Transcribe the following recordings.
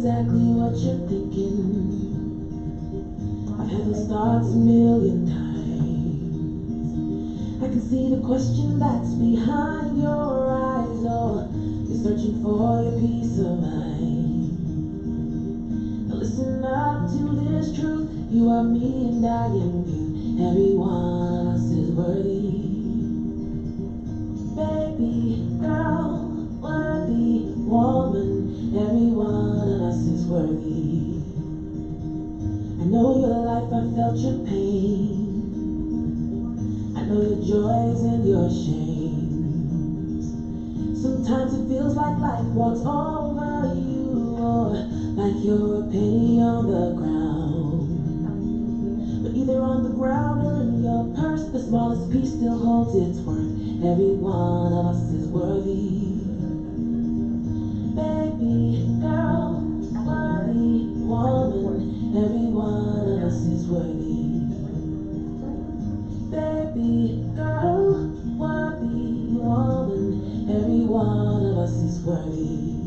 exactly what you're thinking. I've had those thoughts a million times. I can see the question that's behind your eyes. Oh, you're searching for your peace of mind. Now listen up to this truth. You are me and I am you. Every one of us is worthy. Baby, girl, worthy woman. Every one of us is worthy. I know your life, I felt your pain. I know your joys and your shames. Sometimes it feels like life walks over you, or like you're a penny on the ground. But either on the ground or in your purse, the smallest piece still holds its worth. Every one of us is worthy. Baby, girl, worthy woman. Every one of us is worthy. Baby, girl, worthy woman. Every one of us is worthy.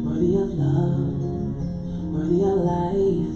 Worthy of love, worthy of life.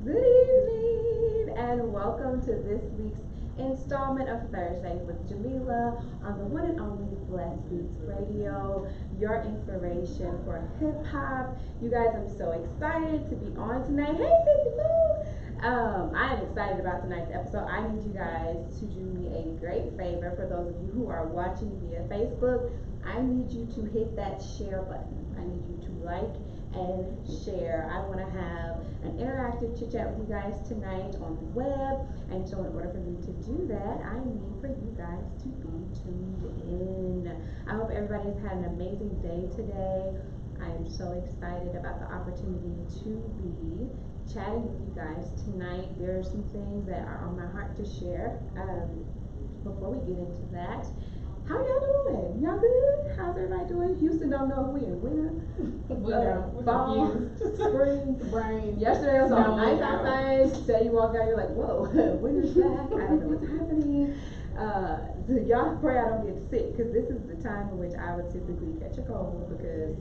Good evening and welcome to this week's installment of Thursdays with Jamila on the one and only Blessed Beats Radio, your inspiration for hip hop. You guys, I'm so excited to be on tonight. Hey, Sissy Boo! I am excited about tonight's episode. I need you guys to do me a great favor. For those of you who are watching via Facebook, I need you to hit that share button. I need you to like and share. I want to have an interactive chit chat with you guys tonight on the web, and so in order for me to do that, I need for you guys to be tuned in. I hope everybody's had an amazing day today. I am so excited about the opportunity to be chatting with you guys tonight. There are some things that are on my heart to share. Before we get into that, how y'all doing? Y'all good? How's everybody doing? Houston don't know if we in winter, fall, spring, rain. Yesterday was all Snow. nice outside. Today you walk out, you're like, whoa, winter's back. I don't know what's happening. So y'all pray I don't get sick, because this is the time in which I would typically catch a cold, because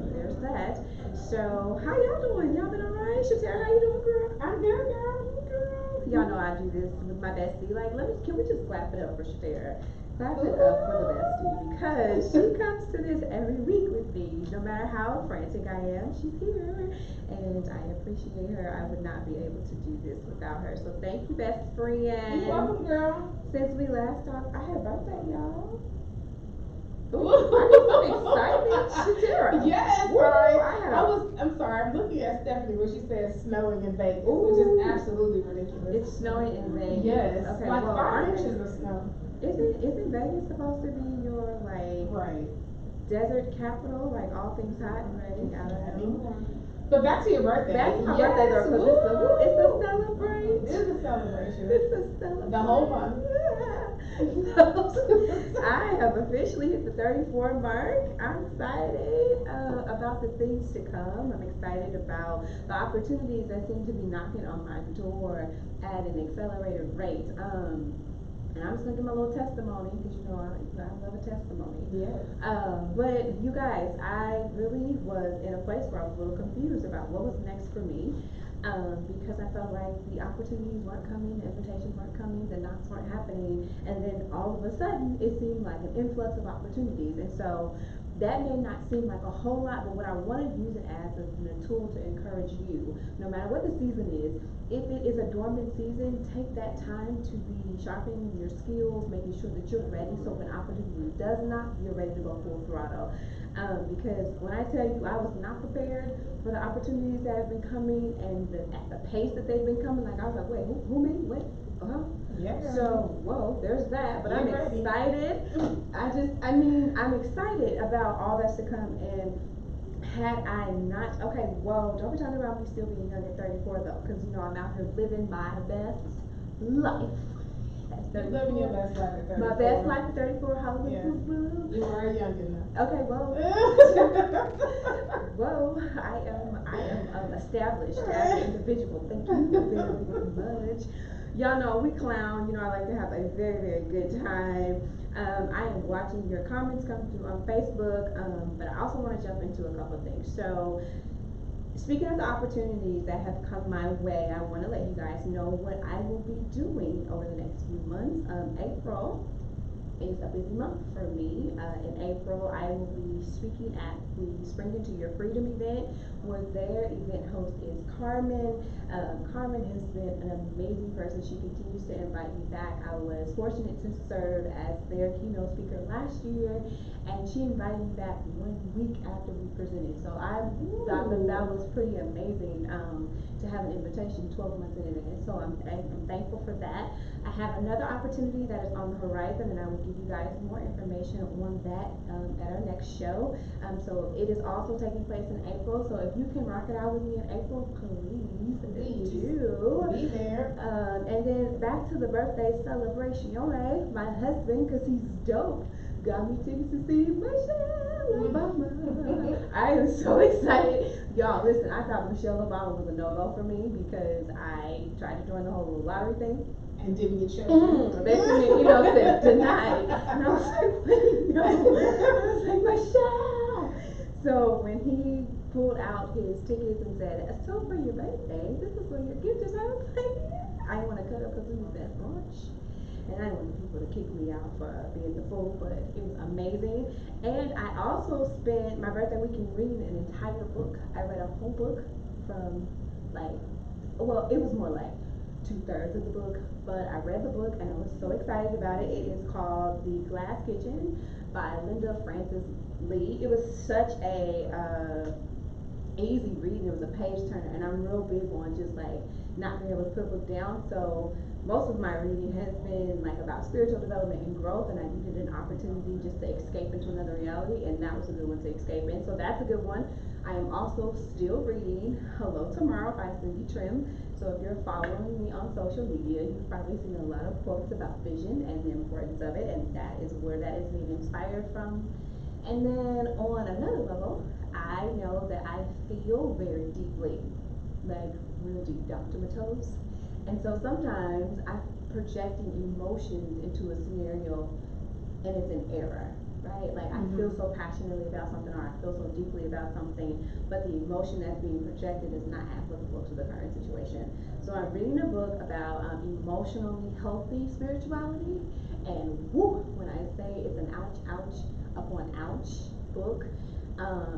there's that. So how y'all doing? Y'all been alright? Shatera, how you doing, girl? I'm good, girl. Y'all know I do this with my bestie. Like, can we just clap it up for Shatera? Clap it up for the bestie, because she comes to this every week with me. No matter how frantic I am, she's here, and I appreciate her. I would not be able to do this without her. So thank you, best friend. You're welcome, girl. Since we last talked, I had a birthday, y'all. Ooh, I'm excited, Shatera. Yes, Woo, sorry. I I'm sorry. I'm looking at Stephanie when she says snowing in Vegas, Ooh. which is absolutely ridiculous. It's snowing in Vegas. Yes, Okay, like well, 5 inches of snow. Isn't Vegas supposed to be your Right. desert capital, like all things hot and ready? I don't know. But back to your birthday. Back to my Yes, birthday though, because it's a celebration. It's a celebration. It's a celebration. The whole month. I have officially hit the 34 mark. I'm excited about the things to come. I'm excited about the opportunities that seem to be knocking on my door at an accelerated rate. And I'm just gonna give my little testimony, because I love a testimony. Yes. But you guys, I really was in a place where I was a little confused about what was next for me. Because I felt like the opportunities weren't coming, the invitations weren't coming, the knocks weren't happening, and then all of a sudden it seemed like an influx of opportunities. And so that may not seem like a whole lot, but what I want to use it as is a tool to encourage you, no matter what the season is. If it is a dormant season, take that time to be sharpening your skills, making sure that you're ready, so when opportunity does knock, you're ready to go full throttle. Because when I tell you I was not prepared for the opportunities that have been coming, and at the pace that they've been coming, like I was like, wait, who me? Wait, Yeah. So, whoa, there's that. But I'm ready. excited. I'm excited about all that's to come. And had I not, okay, whoa, don't be talking about me still being young at 34 though, because I'm out here living my best life. You're living your best life at 34. My best life at 34, hallelujah. Yeah. You are young enough. Okay, well, Whoa, I am established as an individual. Thank you very much. Y'all know we clown. You know, I like to have a very, very good time. I am watching your comments come through on Facebook, but I also want to jump into a couple of things. So, speaking of the opportunities that have come my way, I want to let you guys know what I will be doing over the next few months. April is a busy month for me. In April, I will be speaking at the Spring Into Your Freedom event, where their event host is Carmen. Carmen has been an amazing person. She continues to invite me back. I was fortunate to serve as their keynote speaker last year, and she invited me back 1 week after we presented. So I thought that was pretty amazing to have an invitation 12 months in advance. So I'm thankful for that. I have another opportunity that is on the horizon, and I will give you guys more information on that at our next show. So it is also taking place in April. So if you can rock it out with me in April, please do. Be there. And then back to the birthday celebration. My husband, because he's dope, got me tickets to see Michelle Obama. I am so excited. Y'all, listen, I thought Michelle Obama was a no-go for me because I tried to join the whole lottery thing. And didn't get chosen. They sent me, said denied. And I was like, wait, no. I was like, Michelle. So when he pulled out his tickets and said, so for your birthday, this is what your gift is, I was like, yeah. I didn't want to cut up because it was that much. And I didn't want people to kick me out for being the fool, but it was amazing. And I also spent my birthday weekend reading an entire book. I read a whole book from it was more like 2/3 of the book, but I read the book and I was so excited about it. It is called The Glass Kitchen by Linda Francis Lee. It was such a easy reading. It was a page turner, and I'm real big on just like not being able to put a book down. So most of my reading has been like about spiritual development and growth, and I needed an opportunity just to escape into another reality, and that was a good one to escape in. So that's a good one. I am also still reading Hello Tomorrow by Cindy Trim. So if you're following me on social media, you've probably seen a lot of quotes about vision and the importance of it, and that is where that is being inspired from. And then on another level, I know that I feel very deeply, like real deep down to my toes. And so sometimes I'm projecting emotions into a scenario and it's an error, right? Like I feel so passionately about something, or I feel so deeply about something, but the emotion that's being projected is not applicable to the current situation. So I'm reading a book about emotionally healthy spirituality, and when I say it's an ouch, ouch upon ouch book,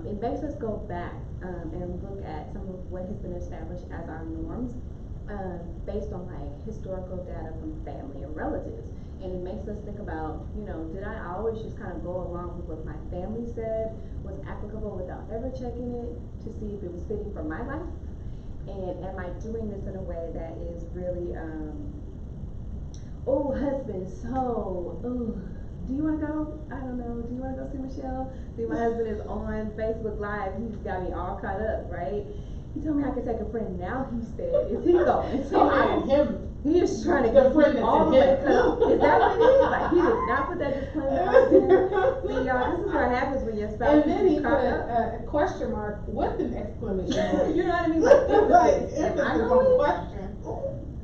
it makes us go back and look at some of what has been established as our norms based on like historical data from family and relatives. And it makes us think about, did I always just kind of go along with what my family said was applicable without ever checking it to see if it was fitting for my life? And am I doing this in a way that is really, husband, do you want to go? I don't know. Do you want to go see Michelle? See, my husband is on Facebook Live. He's got me all caught up, right? He told me I could take a friend. Now he said, is he going? So he is trying to get friend all the way cut. Is that what it is? Like, he did not put that disclaimer out there. See, y'all, this is what happens when your spouse and then he caught put up. a question mark with an exclamation mark. You know what I mean? Like, emphasis on question.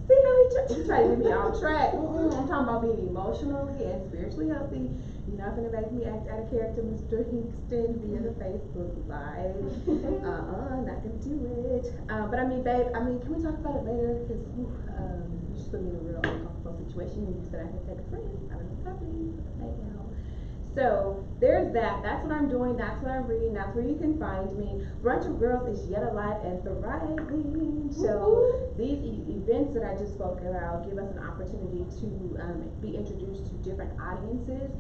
See how he tried to get me off track. I'm talking about being emotionally and spiritually healthy. You're not gonna make me act out of character, Mr. Hingston, via the Facebook Live. Not gonna do it. But I mean, babe, can we talk about it later? Because you just put me in a real uncomfortable situation, and you said I could take a friend. I don't know what's happening. Right now. So there's that. That's what I'm doing. That's what I'm reading. That's where you can find me. Brunch of Girls is yet alive and thriving. So these events that I just spoke about give us an opportunity to be introduced to different audiences.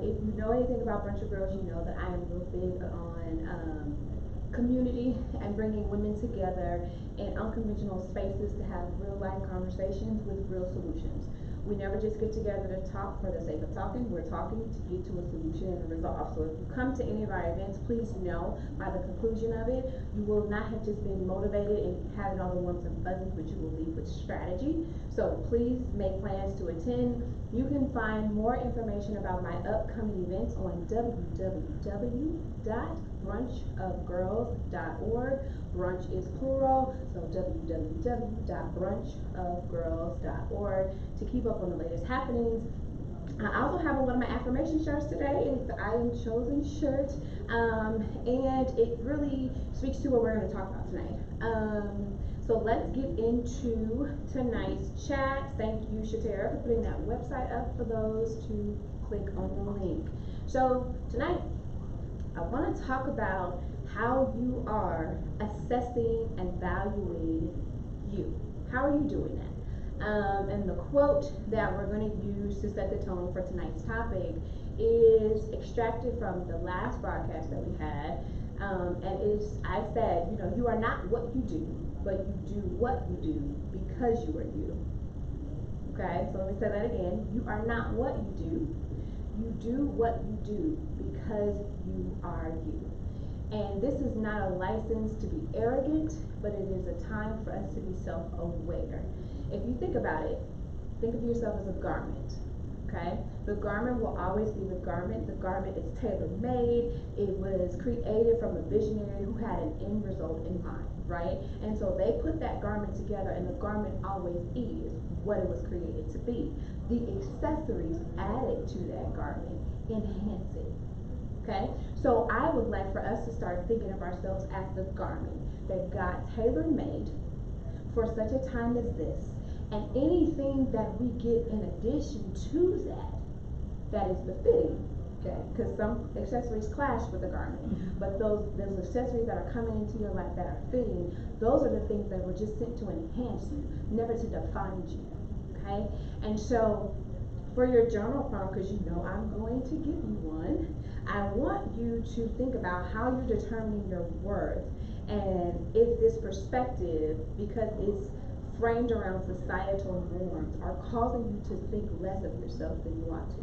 If you know anything about Brunch of Girls, you know that I am real big on community and bringing women together in unconventional spaces to have real life conversations with real solutions. We never just get together to talk for the sake of talking. We're talking to get to a solution and a resolve. So if you come to any of our events, please know by the conclusion of it, you will not have just been motivated and having all the warmth and fuzzies, but you will leave with strategy. So please make plans to attend. You can find more information about my upcoming events on www.brunchofgirls.org. Brunch is plural, so www.brunchofgirls.org to keep up on the latest happenings. I also have on one of my affirmation shirts today. It's the I Am Chosen shirt, and it really speaks to what we're going to talk about tonight. So let's get into tonight's chat. Thank you, Shatera, for putting that website up for those to click on the link. So tonight, I want to talk about how you are assessing and valuing you. How are you doing that? And the quote that we're going to use to set the tone for tonight's topic is extracted from the last broadcast that we had. I said, you are not what you do, but you do what you do because you are you. Okay, so let me say that again. You are not what you do. You do what you do because you are you. And this is not a license to be arrogant, but it is a time for us to be self-aware. If you think about it, think of yourself as a garment, okay? The garment will always be the garment. The garment is tailor-made. It was created from a visionary who had an end result in mind, right? And so they put that garment together, and the garment always is what it was created to be. The accessories added to that garment enhance it. Okay, so I would like for us to start thinking of ourselves as the garment that God tailor-made for such a time as this, and anything that we get in addition to that is befitting. Okay, because some accessories clash with the garment, but those accessories that are coming into your life that are fitting, those are the things that were just sent to enhance you, never to define you. Okay, and so for your journal prompt, because I'm going to give you one, I want you to think about how you're determining your worth, and if this perspective, because it's framed around societal norms, are causing you to think less of yourself than you ought to.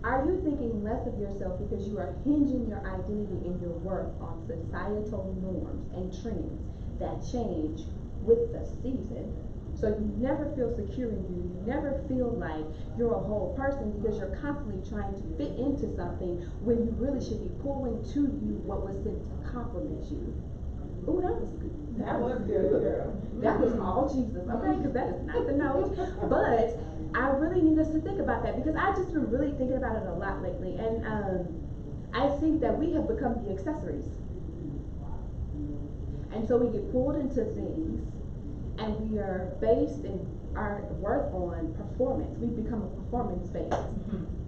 Are you thinking less of yourself because you are hinging your identity and your worth on societal norms and trends that change with the season? So you never feel secure in you. You never feel like you're a whole person because you're constantly trying to fit into something when you really should be pulling to you what was sent to complement you. Oh, that was good. That was good, girl. That was all Jesus, okay? Because that is not the note. But I really need us to think about that because I've just been really thinking about it a lot lately. And I think that we have become the accessories. And so we get pulled into things, and we are based in our worth on performance. We've become a performance-based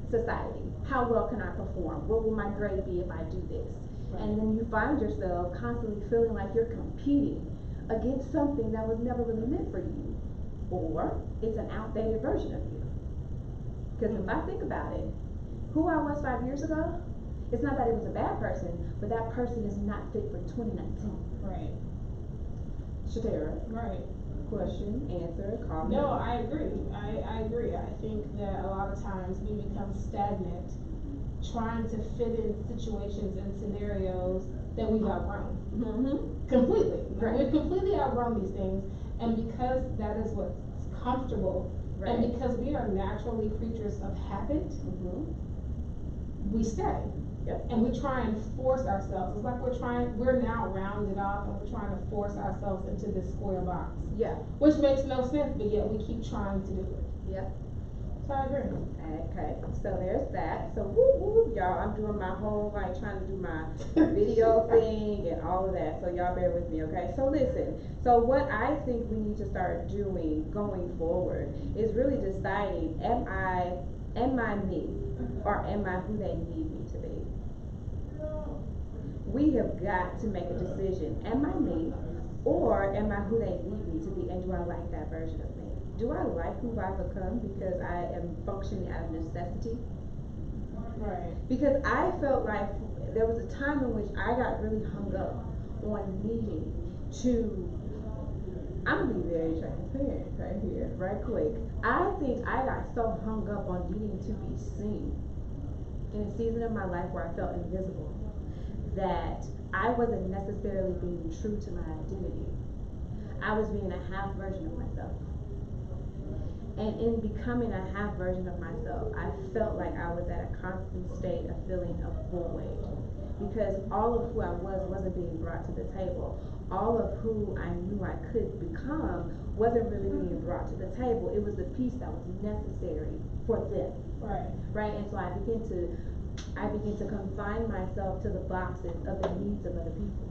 society. How well can I perform? What will my grade be if I do this? Right. And then you find yourself constantly feeling like you're competing against something that was never really meant for you. Or it's an outdated version of you. Because if I think about it, who I was 5 years ago, it's not that it was a bad person, but that person is not fit for 2019. Right. Shatera. Right. Question, answer, comment. No, I agree. I agree. I think that a lot of times we become stagnant trying to fit in situations and scenarios that we've outgrown. Completely. Right. We've completely outgrown these things, and because that is what's comfortable, right, and because we are naturally creatures of habit, we stay. Yep. And we try and force ourselves. It's like we're now rounded off and we're trying to force ourselves into this square box. Yeah. Which makes no sense, but yet we keep trying to do it. Yep. So I agree. Okay, so there's that. So whoop whoop, y'all, I'm doing my whole, trying to do my video thing and all of that. So y'all bear with me, okay? So listen, so what I think we need to start doing going forward is really deciding, am I me? Or am I who they need me to be? We have got to make a decision. Am I me? Or am I who they need me to be? And do I like that version of me? Do I like who I've become because I am functioning out of necessity? Right. Because I felt like there was a time in which I got really hung up on needing to I'm gonna be very transparent right here, right quick. I think I got so hung up on needing to be seen in a season of my life where I felt invisible that I wasn't necessarily being true to my identity. I was being a half version of myself. And in becoming a half version of myself, I felt like I was at a constant state of feeling a void. Because all of who I was wasn't being brought to the table. All of who I knew I could become wasn't really being brought to the table. It was the piece that was necessary for them. Right. Right? And so I began to confine myself to the boxes of the needs of other people.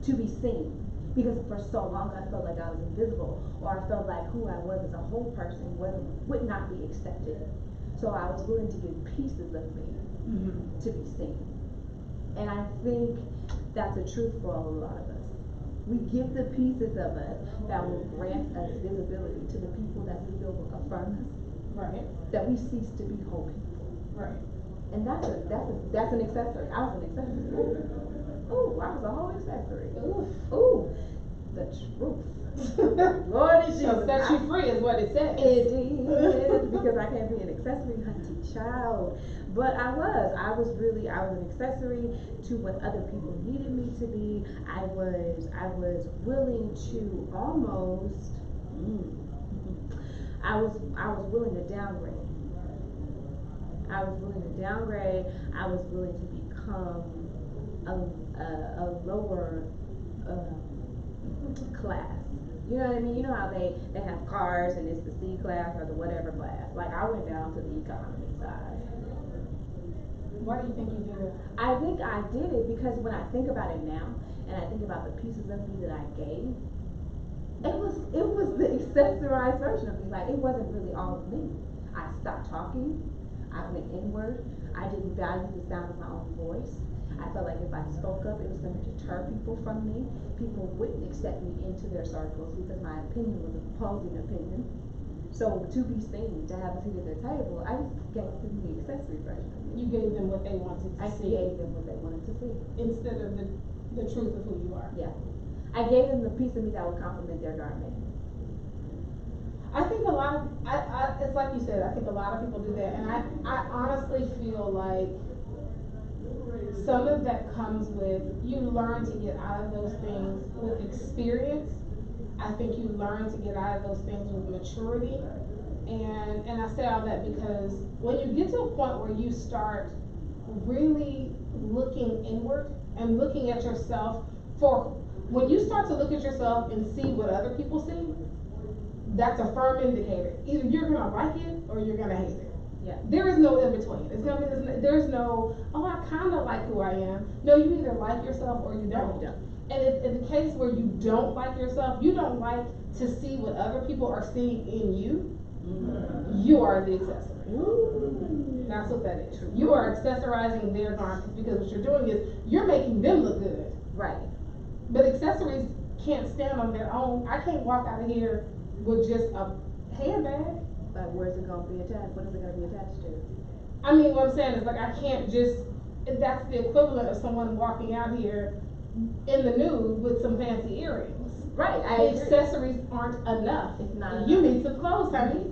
To be seen. Because for so long I felt like I was invisible, or I felt like who I was as a whole person would not be accepted. So I was willing to give pieces of me to be seen. And I think that's a truth for a lot of us. We give the pieces of us that will grant us visibility to the people that we feel will affirm us. Right. That we cease to be whole people. Right. And that's an accessory. I was an accessory. Ooh, I was a whole accessory. Ooh, the truth. Lord Jesus. Shall set you free is what it says. It is, because I can't be an accessory, hunty child. But I was an accessory to what other people needed me to be. I was willing to almost, I was willing to downgrade. I was willing to downgrade. I was willing to become a lower class. You know what I mean? You know how they have cars and it's the C class or the whatever class. Like I went down to the economy side. Why do you think you did it? I think I did it because when I think about it now and I think about the pieces of me that I gave, it was the accessorized version of me. Like it wasn't really all of me. I stopped talking. I went inward. I didn't value the sound of my own voice. I felt like if I spoke up, it was going to deter people from me. People wouldn't accept me into their circles because my opinion was an opposing opinion. So to be seen, to have a seat at their table, I just gave them the accessory version of me. You gave them what they wanted to see. I gave them what they wanted to see. Instead of the truth of who you are. Yeah. I gave them the piece of me that would complement their garment. I think a lot of, it's like you said, I think a lot of people do that. And I honestly feel like some of that comes with, you learn to get out of those things with experience. I think you learn to get out of those things with maturity. And I say all that because when you get to a point where you start really looking inward and looking at yourself when you start to look at yourself and see what other people see, that's a firm indicator. Either you're gonna like it or you're gonna hate it. Yeah. There is no in between. There's no, oh, I kind of like who I am. No, you either like yourself or you don't. And in the case where you don't like yourself, you don't like to see what other people are seeing in you. You are the accessory. That's what that is. You are accessorizing their garments because what you're doing is you're making them look good. Right. But accessories can't stand on their own. I can't walk out of here with just a handbag. Like where's it gonna be attached? What is it gonna be attached to? I mean, what I'm saying is like I can't just. That's the equivalent of someone walking out here in the nude with some fancy earrings. Right. Accessories aren't enough. It's not enough. You need some clothes, honey.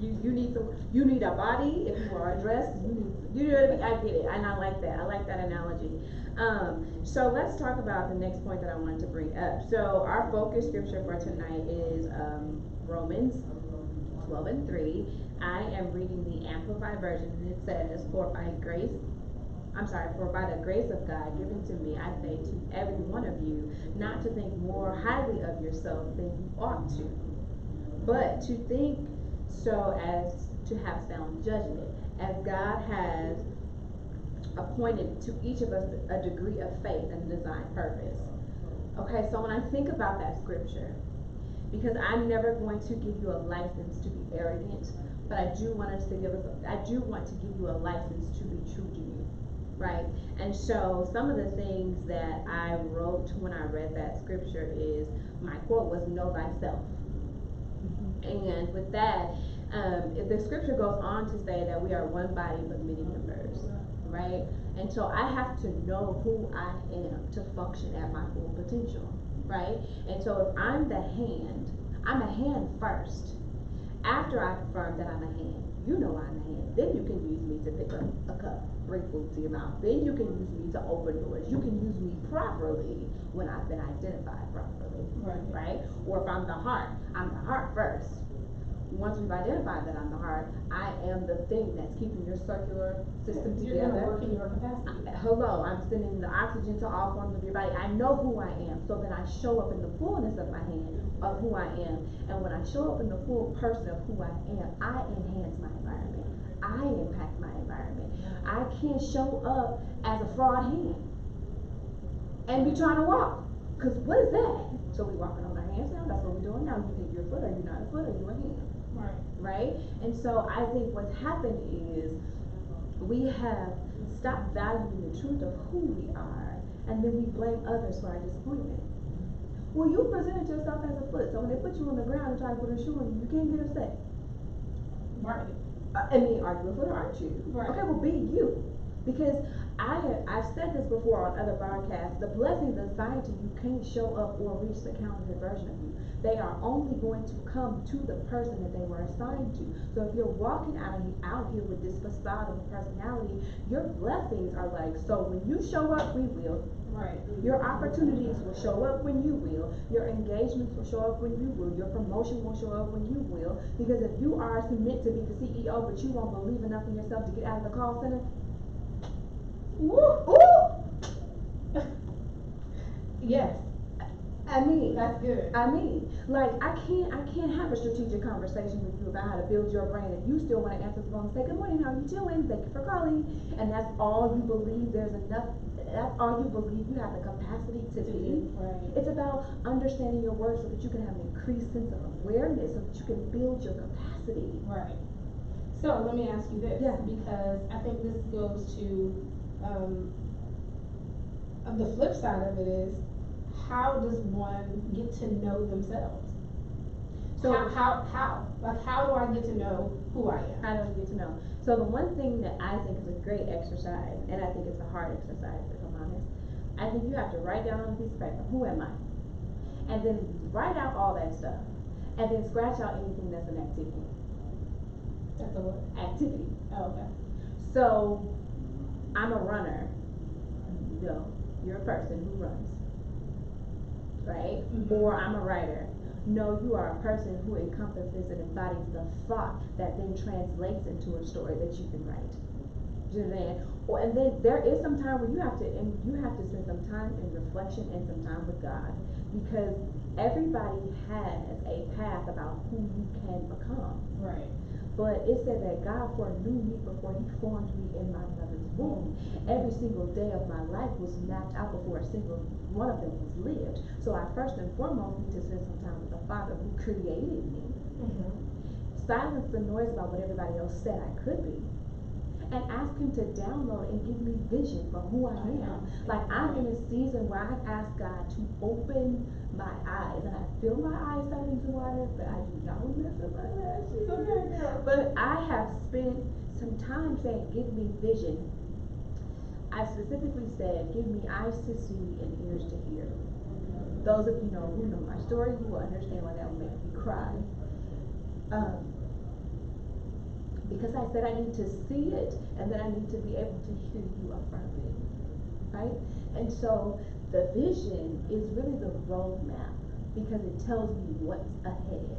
You need a body if you are dressed. You know what I mean? I get it, and I like that. I like that analogy. So let's talk about the next point that I wanted to bring up. So our focus scripture for tonight is Romans 12:3. I am reading the Amplified version, and it says, For by the grace of God given to me, I say to every one of you, not to think more highly of yourself than you ought to, but to think so as to have sound judgment, as God has appointed to each of us a degree of faith and designed purpose. Okay, so when I think about that scripture, because I'm never going to give you a license to be arrogant, but I do want to give you a license to be true to you, right? And so some of the things that I wrote when I read that scripture is, my quote was, know thyself. And with that, the scripture goes on to say that we are one body but many members, right? And so I have to know who I am to function at my full potential. right? And so if I'm the hand, I'm a hand first. After I confirm that I'm a hand, you know I'm a hand. Then you can use me to pick up a cup, bring food to your mouth. Then you can use me to open doors. You can use me properly when I've been identified properly, right? Or if I'm the heart, I'm the heart first. Once we've identified that I'm the heart, I am the thing that's keeping your circular system You're together. gonna work in your capacity. Hello, I'm sending the oxygen to all forms of your body. I know who I am, so then I show up in the fullness of my hand of who I am. And when I show up in the full person of who I am, I enhance my environment. I impact my environment. I can't show up as a fraud hand and be trying to walk. Cause what is that? So we walking on our hands now. That's what we're doing now. You think you're a foot, or you're not a foot, or you're a hand. Right? And so I think what's happened is we have stopped valuing the truth of who we are, and then we blame others for our disappointment. Well, you presented yourself as a foot, so when they put you on the ground and try to put a shoe on you, you can't get upset. Right. I mean, are you a foot or aren't you? Right. Okay, well, be you. Because I've said this before on other broadcasts, the blessings assigned to you can't show up or reach the counterfeit version of you. They are only going to come to the person that they were assigned to. So if you're walking out here with this facade of personality, your blessings are like, so when you show up, we will. Right. Your opportunities will show up when you will. Your engagements will show up when you will. Your promotion will show up when you will. Because if you are meant to be the CEO, but you won't believe enough in yourself to get out of the call center, woo! Yes. I mean, that's good. I mean, like I can't have a strategic conversation with you about how to build your brand if you still want to answer the phone and say, good morning, how are you doing? Thank you for calling. And that's all you believe there's enough, that's all you believe you have the capacity to be. Right. It's about understanding your words so that you can have an increased sense of awareness, so that you can build your capacity. Right. So let me ask you this, Yeah. because I think this goes to the flip side of it is, how does one get to know themselves? So how? Like, how do I get to know who I am? How do you get to know? So the one thing that I think is a great exercise, and I think it's a hard exercise if I'm honest, I think you have to write down on a piece of paper, who am I? And then write out all that stuff. And then scratch out anything that's an activity. That's a what? Activity. Oh, okay. So, I'm a runner. No, you're a person who runs. Right? Mm-hmm. Or I'm a writer. No, you are a person who encompasses and embodies the thought that then translates into a story that you can write. Do you know what I'm saying? And then there is some time where you have to spend some time in reflection and some time with God, because everybody has a path about who you can become. Right. But it said that God foreknew me before He formed me in my mother's womb. Every single day of my life was mapped out before a single one of them was lived. So I first and foremost need to spend some time with the Father who created me. Mm-hmm. Silence the noise about what everybody else said I could be, and ask Him to download and give me vision for who I am. Like, I'm in a season where I ask God to open my eyes, and I feel my eyes starting to water, but I do not want to mess up my lashes. But I have spent some time saying, give me vision. I specifically said, give me eyes to see and ears to hear. Those of you who know my story, you will understand why that will make me cry. Because I said I need to see it, and then I need to be able to hear you affirm it, right? And so the vision is really the roadmap, because it tells me what's ahead,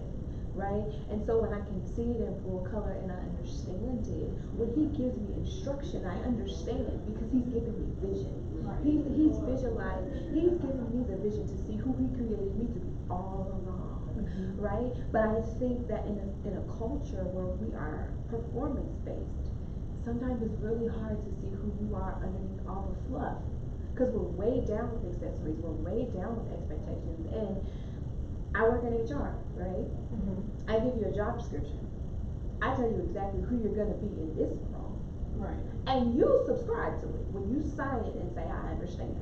right? And so when I can see it in full color and I understand it, when He gives me instruction, I understand it because He's giving me vision. Right. He's visualized, He's giving me the vision to see who He created me to be all along. Mm-hmm. Right? But I think that in a culture where we are performance based, sometimes it's really hard to see who you are underneath all the fluff, because we're weighed down with accessories, we're weighed down with expectations. And I work in HR, right? Mm-hmm. I give you a job description, I tell you exactly who you're going to be in this role, Right. and you subscribe to it when you sign it and say, I understand,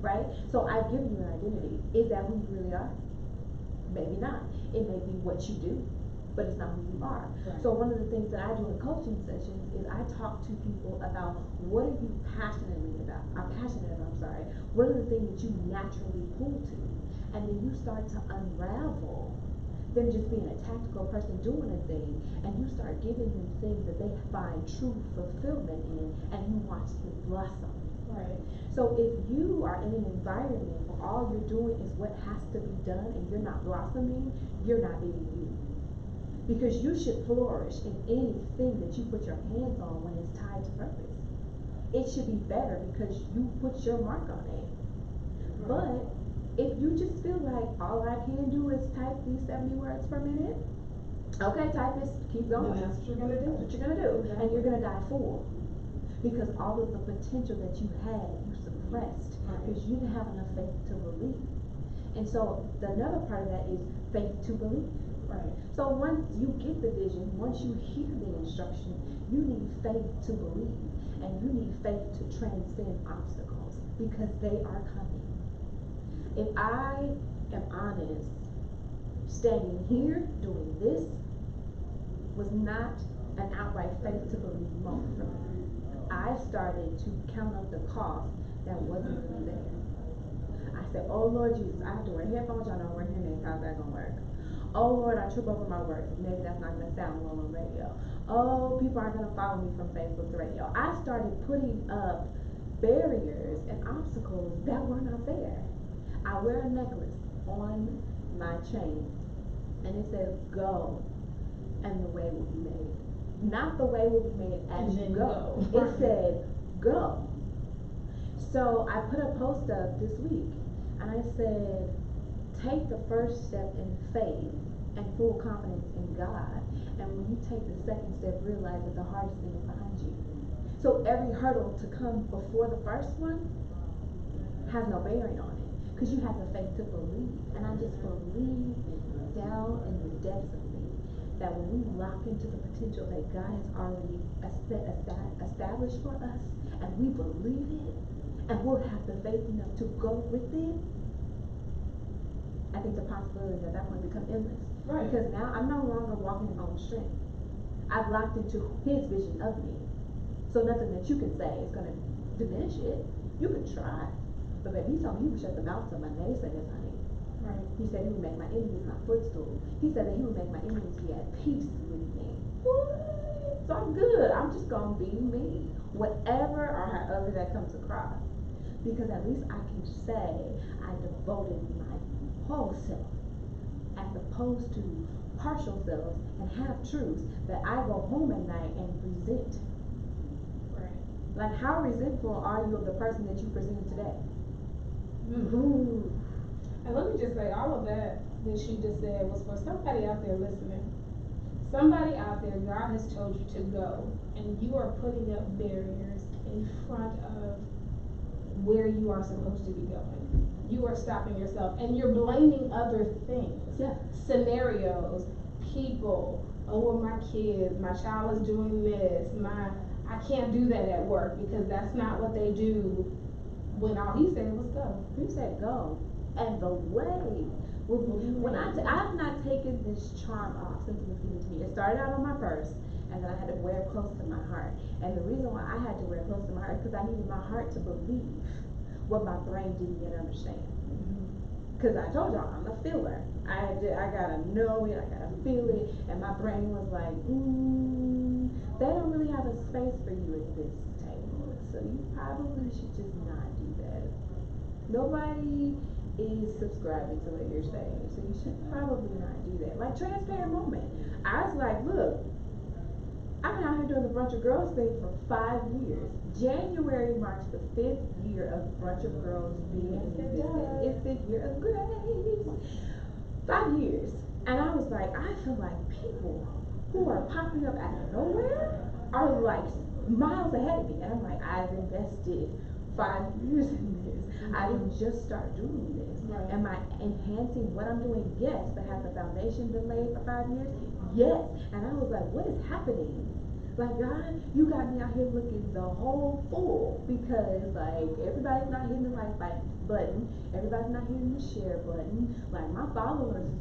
right? So I've given you an identity. Is that who you really are? Maybe not. It may be what you do, but it's not who you are. Right. So one of the things that I do in coaching sessions is I talk to people about, what are you passionate about? What are the things that you naturally pull to? and then you start to unravel them just being a tactical person doing a thing, and you start giving them things that they find true fulfillment in, and you watch them blossom. Right. So if you are in an environment where all you're doing is what has to be done and you're not blossoming, you're not being you. Because you should flourish in anything that you put your hands on when it's tied to purpose. It should be better because you put your mark on it. But if you just feel like all I can do is type these 70 words per minute, okay, typist, keep going. Then that's what you're gonna do. That's what you're gonna do. Exactly. And you're gonna die full. Because all of the potential that you had, you suppressed. Right. Because you didn't have enough faith to believe. And so another part of that is faith to believe. Right. So once you get the vision, once you hear the instruction, you need faith to believe. And you need faith to transcend obstacles because they are coming. If I am honest, standing here doing this was not an outright faith to believe moment for me. I started to count up the cost that wasn't really there. I said, oh Lord Jesus, I have to wear headphones, y'all don't wear hearing aids, how's that gonna work? Oh Lord, I trip over my words, maybe that's not gonna sound well on radio. Oh, people aren't gonna follow me from Facebook to radio. I started putting up barriers and obstacles that were not there. I wear a necklace on my chain and it says go and the way will be made. Not the way will be made as And you then go. go. It said go. So I put a post up this week and I said, take the first step in faith and full confidence in God. And when you take the second step, realize that the hardest thing is behind you. So every hurdle to come before the first one has no bearing on it. Because you have the faith to believe. And I just believe down in the depths of me that when we lock into the potential that God has already established for us, and we believe it, and we'll have the faith enough to go with it, I think the possibilities at that point become endless. Right. Because now I'm no longer walking in my own strength. I've locked into His vision of me. So nothing that you can say is going to diminish it. You can try. But baby, He told me He would shut the mouths of my naysayers, honey. Right. He said He would make my enemies my footstool. He said that He would make my enemies be at peace with me. What? So I'm good. I'm just going to be me. Whatever or however that comes across. Because at least I can say I devoted my whole self as opposed to partial selves and half truths that I go home at night and resent. Right. Like, how resentful are you of the person that you presented today? Ooh. And let me just say, all of that she just said was for somebody out there listening. Somebody out there, God has told you to go, and you are putting up barriers in front of where you are supposed to be going. You are stopping yourself, and you're blaming other things. Yeah. Scenarios, people. Oh, well, my kids, my child is doing this. I can't do that at work because that's not what they do. When all He said was go. He said go. And the way, I've not taken this charm off since it was given to me. It started out on my purse, and then I had to wear it close to my heart. And the reason why I had to wear it close to my heart is because I needed my heart to believe what my brain didn't yet understand. Because I told y'all, I'm a feeler. I gotta know it, I gotta feel it, and my brain was like, they don't really have a space for you at this table, so you probably should just not do that. Nobody is subscribing to what you're saying, so you should probably not do that. Like, transparent moment. I was like, look, I've been out here doing the Brunch of Girls thing for 5 years. January marks the 5th year of Brunch of Girls being in existence. It's the year of grace. 5 years. And I was like, I feel like people who are popping up out of nowhere are like miles ahead of me. And I'm like, I've invested 5 years in this. I didn't just start doing this. Right. Am I enhancing what I'm doing? Yes. But has the foundation been laid for 5 years? Yes. And I was like, what is happening? Like, God, you got me out here looking the whole fool because, like, everybody's not hitting the like button. Everybody's not hitting the share button. Like, my followers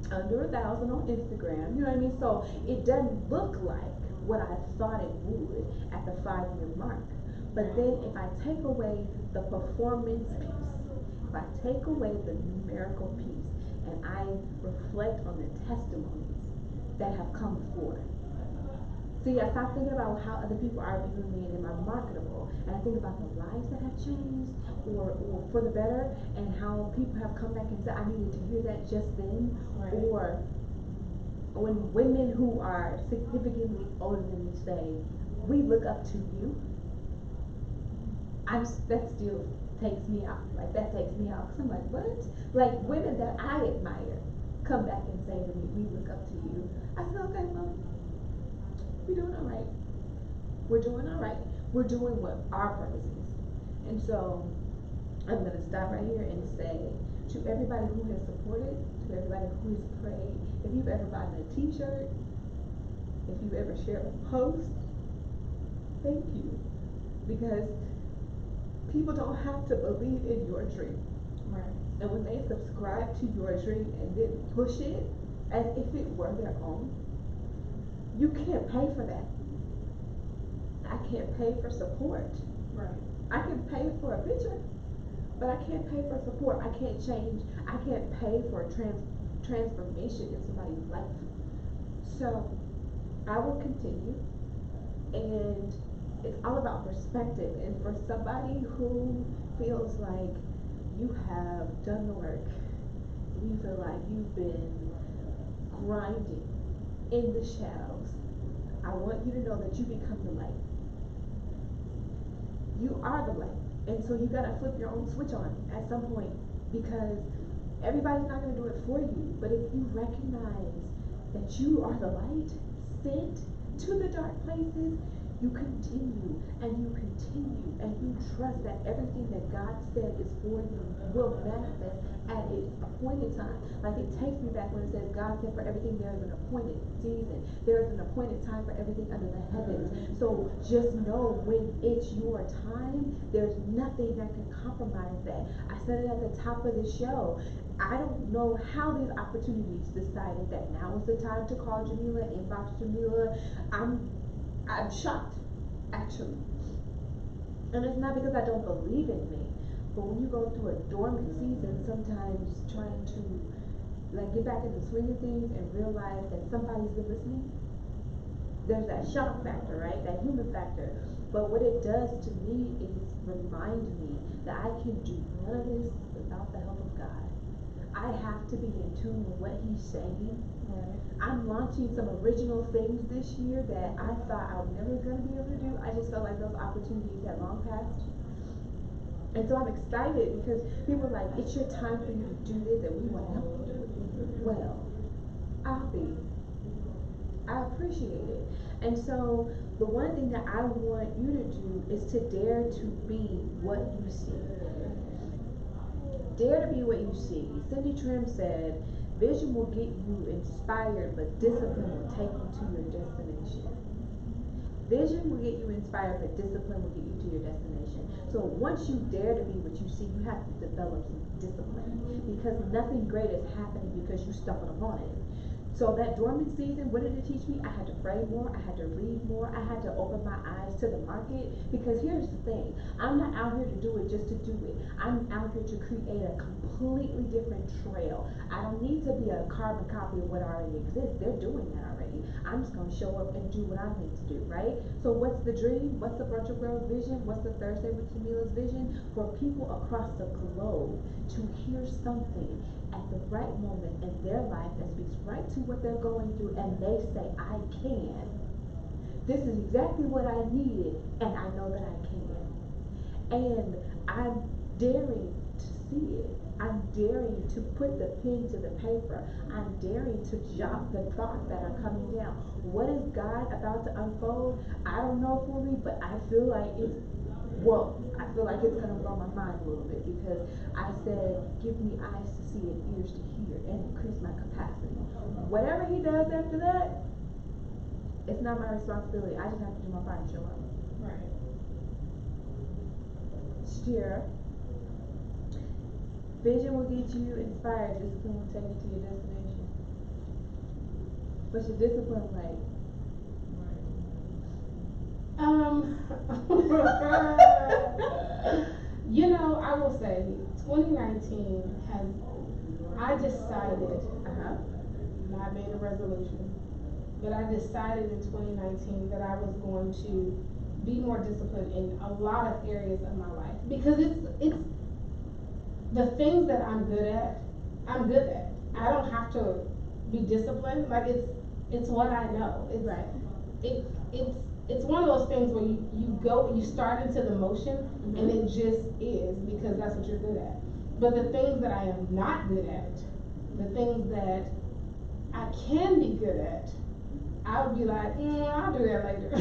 is under 1,000 on Instagram. You know what I mean? So it doesn't look like what I thought it would at the 5-year mark. But then if I take away the performance piece if I take away the numerical piece and I reflect on the testimonies that have come before. See, I stop thinking about how other people are viewing me and am I marketable, and I think about the lives that have changed or for the better, and how people have come back and said, I needed to hear that just then, Right. or when women who are significantly older than me say, we look up to you, that still takes me out. Like, that takes me out. Cause I'm like, what? Like, women that I admire come back and say to me, we look up to you. I said, okay, well, we're doing all right. We're doing all right. We're doing what our purpose is. And so, I'm going to stop right here and say to everybody who has supported, to everybody who has prayed, if you've ever bought a t-shirt, if you've ever shared a post, thank you. Because people don't have to believe in your dream. Right. And when they subscribe to your dream and then push it as if it were their own, you can't pay for that. I can't pay for support. Right. I can pay for a picture, but I can't pay for support. I can't change. I can't pay for transformation in somebody's life. So I will continue, and it's all about perspective. And for somebody who feels like you have done the work, you feel like you've been grinding in the shadows, I want you to know that you become the light. You are the light. And so you gotta flip your own switch on at some point, because everybody's not gonna do it for you. But if you recognize that you are the light sent to the dark places, you continue and you continue and you trust that everything that God said is for you will manifest at its appointed time. Like, it takes me back when it says God said for everything there is an appointed season. There is an appointed time for everything under the heavens. So just know when it's your time, there's nothing that can compromise that. I said it at the top of the show. I don't know how these opportunities decided that now is the time to call Jamila, inbox Jamila. I'm shocked, actually. And it's not because I don't believe in me, but when you go through a dormant season, sometimes trying to like get back in the swing of things and realize that somebody's been listening, there's that shock factor, right? That human factor. But what it does to me is remind me that I can do none of this without the help of God. I have to be in tune with what He's saying. I'm launching some original things this year that I thought I was never going to be able to do. I just felt like those opportunities had long passed. And so I'm excited because people are like, it's your time for you to do this and we want to help you do it. Well, I appreciate it. And so the one thing that I want you to do is to dare to be what you see. Dare to be what you see. Cindy Trim said, vision will get you inspired, but discipline will take you to your destination. Vision will get you inspired, but discipline will get you to your destination. So once you dare to be what you see, you have to develop some discipline, because nothing great is happening because you stumbled upon it. So that dormant season, what did it teach me? I had to pray more, I had to read more, I had to open my eyes to the market, because here's the thing, I'm not out here to do it just to do it. I'm out here to create a completely different trail. I don't need to be a carbon copy of what already exists. They're doing that already. I'm just going to show up and do what I'm meant to do, right? So what's the dream? What's the Virtual Girls vision? What's the Thursday with Jamila's vision? For people across the globe to hear something at the right moment in their life that speaks right to what they're going through, and they say, I can. This is exactly what I needed, and I know that I can. And I'm daring to see it. I'm daring to put the pen to the paper. I'm daring to jot the thoughts that are coming down. What is God about to unfold? I don't know fully, but I feel like it's going to blow my mind a little bit, because I said, give me eyes to see and ears to hear, and increase my capacity. Whatever He does after that, it's not my responsibility. I just have to do my part and show up. Right. Share. Vision will get you inspired. Discipline will take you to your destination. What's your discipline like? You know, I will will say 2019 has, I decided, not made a resolution, but I decided in 2019 that I was going to be more disciplined in a lot of areas of my life. Because it's the things that I'm good at, I'm good at. I don't have to be disciplined. Like it's what I know. It's Right. It's one of those things where you start into the motion and it just is because that's what you're good at. But the things that I am not good at, the things that I can be good at, I would be like, I'll do that later.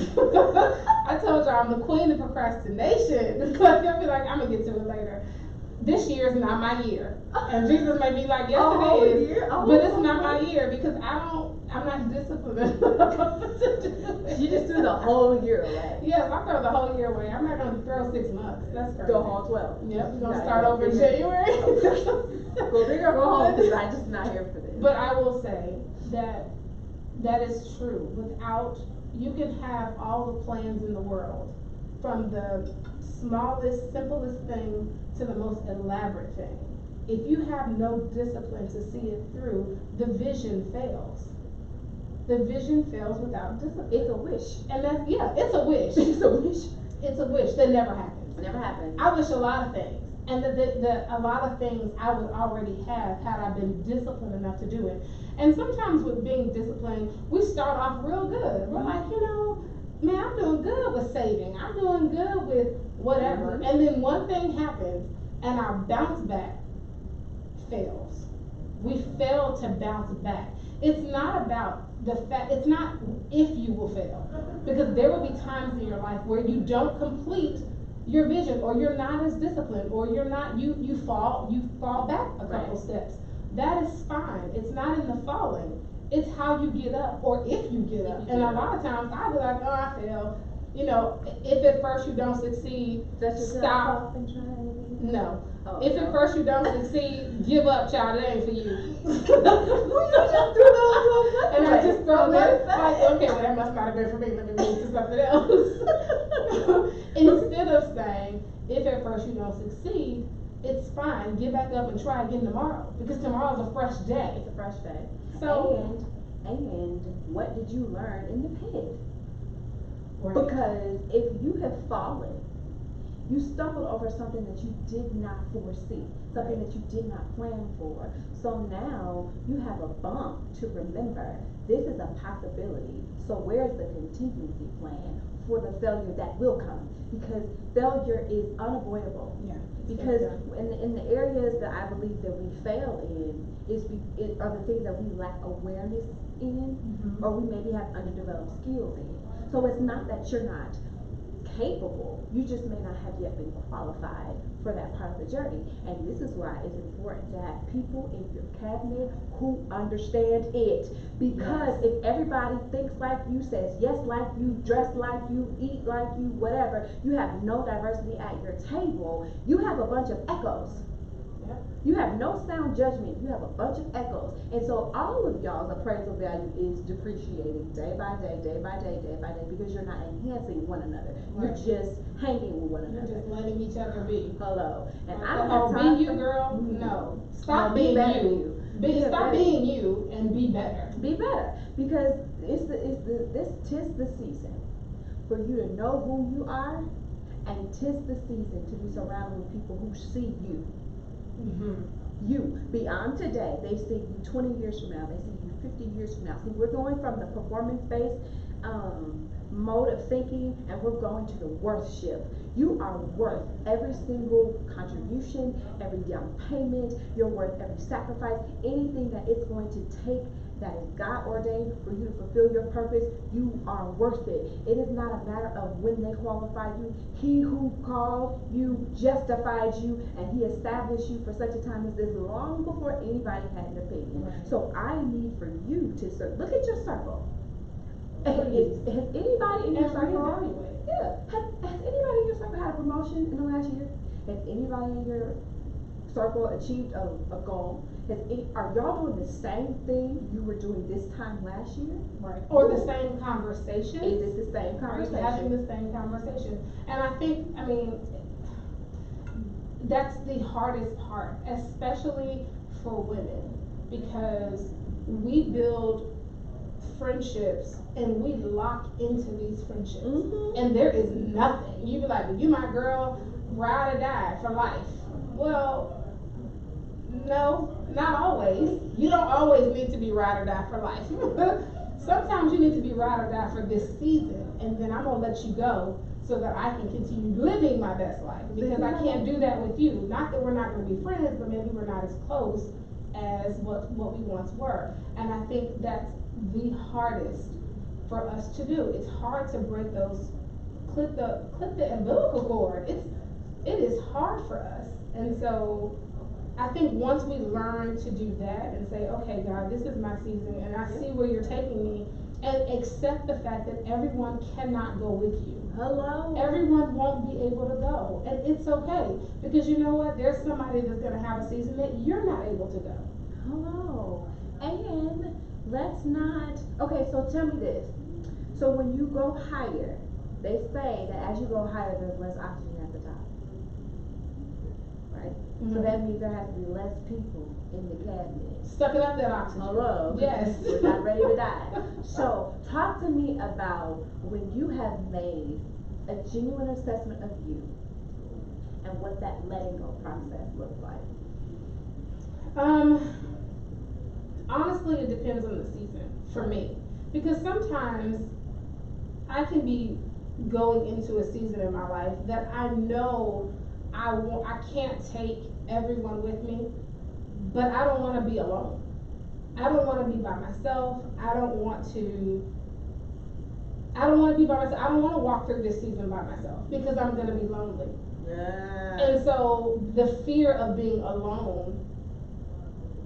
I told y'all I'm the queen of procrastination. I'll be like, I'm gonna get to it later. This year is not my year. And Jesus may be like, yes it is. But it's not my year because I'm not disciplined enough to do it. You just threw the whole year away. Yes, I throw the whole year away. I'm not gonna throw 6 months. That's crazy. Go home 12. Yep, we're gonna start over in January. Go big or go home because I'm just not here for this. But I will say that is true. You can have all the plans in the world, from the smallest, simplest thing to the most elaborate thing. If you have no discipline to see it through, the vision fails. The vision fails without discipline. It's a wish. And it's a wish. It's a wish. It's a wish that never happens. Never happened. I wish a lot of things. And a lot of things I would already have had I been disciplined enough to do it. And sometimes with being disciplined, we start off real good. We're like, man, I'm doing good with saving. I'm doing good with whatever. And then one thing happens and our bounce back fails. We fail to bounce back. It's not about it's not if you will fail. Because there will be times in your life where you don't complete your vision, or you're not as disciplined, or you're not, you fall back a couple steps. That is fine. It's not in the falling. It's how you get up, or if you get up. And a lot of times I'll be like, I failed. If at first you don't succeed, stop. No. Oh, if at first you don't succeed, give up, child. It ain't for you. And I just throw that. Like, okay, well that must not have been for me. Let me move to something else. Instead of saying, if at first you don't succeed, it's fine. Get back up and try again tomorrow, because tomorrow's a fresh day. It's a fresh day. So, and what did you learn in the pit? right. Because if you have fallen, you stumbled over something that you did not foresee, something that you did not plan for. So now you have a bump to remember. This is a possibility. So where's the contingency plan for the failure that will come? Because failure is unavoidable. Yeah. Because in the areas that I believe that we fail in are the things that we lack awareness in, or we maybe have underdeveloped skills in. So it's not that you're not capable, you just may not have yet been qualified for that part of the journey. And this is why it's important to have people in your cabinet who understand it. Because if everybody thinks like you, says yes like you, dress like you, eat like you, whatever, you have no diversity at your table, you have a bunch of echoes. You have no sound judgment, you have a bunch of echoes. And so all of y'all's appraisal value is depreciating day by day, day by day, day by day, because you're not enhancing one another. Right. You're just hanging with one another. You're just letting each other be. Hello. And I don't have time be you, girl. No. Stop being you. Stop being you and be better. Be better. Because tis the season for you to know who you are, and tis the season to be surrounded with people who see you. You beyond today. They see you 20 years from now. They see you 50 years from now. See, we're going from the performance-based mode of thinking, and we're going to the worthship. You are worth every single contribution, every down payment. You're worth every sacrifice, anything that it's going to take that is God ordained for you to fulfill your purpose. You are worth it. It is not a matter of when they qualified you. He who called you justified you, and he established you for such a time as this, long before anybody had an opinion. Right. So I need for you to look at your circle. Has anybody in your circle? Yeah. Has anybody in your circle had a promotion in the last year? Has anybody in your circle achieved a goal? Are y'all doing the same thing you were doing this time last year? Right. Or the same conversation? Is it the same conversation? Are you having the same conversation? And I think, that's the hardest part, especially for women, because we build friendships and we lock into these friendships, and there is nothing. You be like, you my girl, ride or die for life. Well, no, not always. You don't always need to be ride or die for life. Sometimes you need to be ride or die for this season, and then I'm gonna let you go so that I can continue living my best life, because I can't do that with you. Not that we're not gonna be friends, but maybe we're not as close as what we once were. And I think that's the hardest for us to do. It's hard to break those, clip the umbilical cord. It is hard for us. And so I think once we learn to do that and say, okay, God, this is my season and I see where you're taking me, and accept the fact that everyone cannot go with you. Hello. Everyone won't be able to go, and it's okay, because you know what? There's somebody that's gonna have a season that you're not able to go. Hello. And let's not, okay, so tell me this. So when you go higher, they say that as you go higher, there's less oxygen at the top. Right? So that means there has to be less people in the cabinet. Sucking up that oxygen. Hello. Yes. We're not ready to die. So talk to me about when you have made a genuine assessment of you and what that letting go process looks like. Honestly, it depends on the season for me, because sometimes I can be going into a season in my life that I know I can't take everyone with me, but I don't want to be alone. I don't want to be by myself. I don't want to be by myself. I don't want to walk through this season by myself, because I'm going to be lonely. Yeah. And so the fear of being alone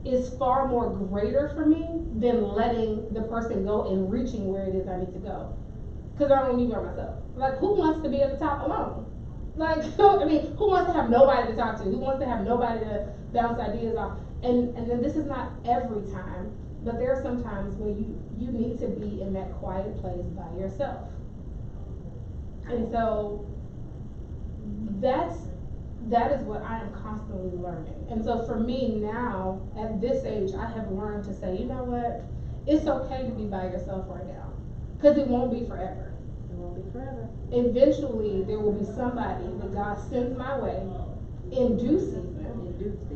is far more greater for me than letting the person go and reaching where it is I need to go. Because I don't need to be by myself. Like, who wants to be at the top alone? Like, I mean, who wants to have nobody to talk to? Who wants to have nobody to bounce ideas off? And then this is not every time, but there are some times where you need to be in that quiet place by yourself. And so that is what I am constantly learning. And so for me now, at this age, I have learned to say, you know what? It's okay to be by yourself right now, because it won't be forever. It won't be forever. Eventually, there will be somebody that God sends my way in due season.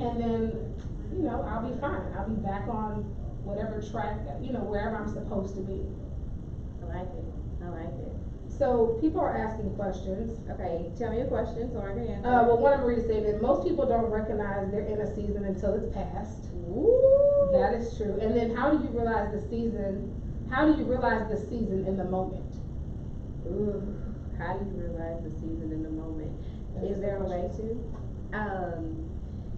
And then, you know, I'll be fine. I'll be back on whatever track, you know, wherever I'm supposed to be. I like it. I like it. So people are asking questions. Okay, tell me a question so I can answer. Well, one I'm ready to say that most people don't recognize they're in a season until it's past. Ooh. That is true. And then how do you realize the season? How do you realize the season in the moment? Ooh. How do you realize the season in the moment? Is there a way to?